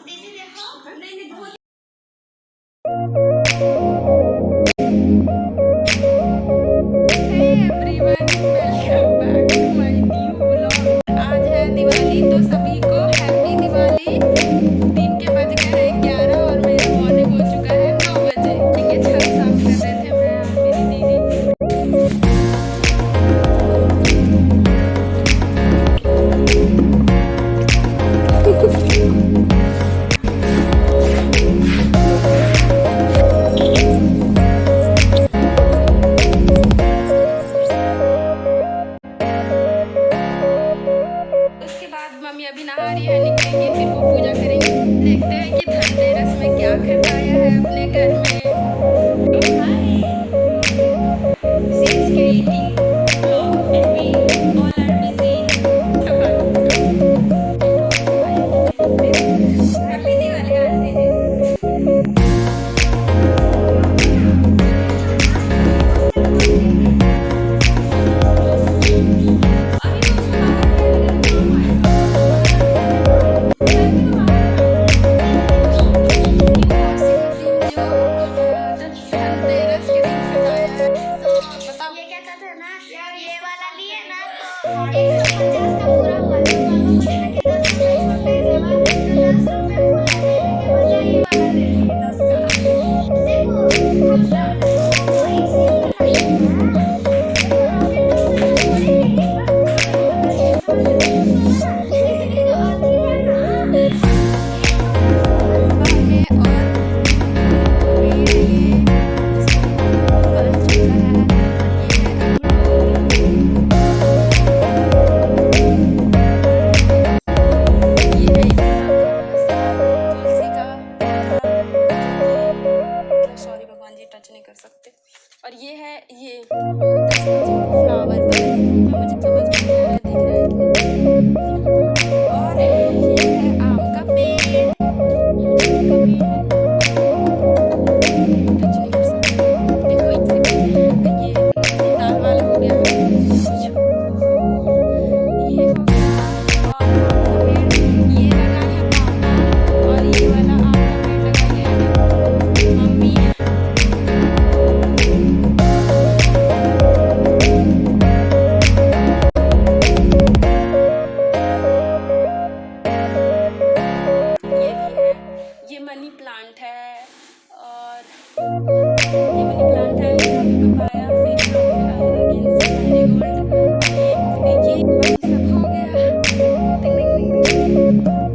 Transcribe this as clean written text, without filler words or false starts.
Everyone, welcome back to my new vlog. आज है दिवाली, तो सभी को हैप्पी दिवाली। दिन के बज गए हैं 11 और मेरा मॉर्निंग हो चुका है 9 बजे। ये छत साफ कर रहे थे मैं और मेरी दीदी। उसके बाद मम्मी अभी नहा रही है, निकलेंगे फिर वो पूजा करेंगे। देखते हैं कि धनतेरस में क्या करना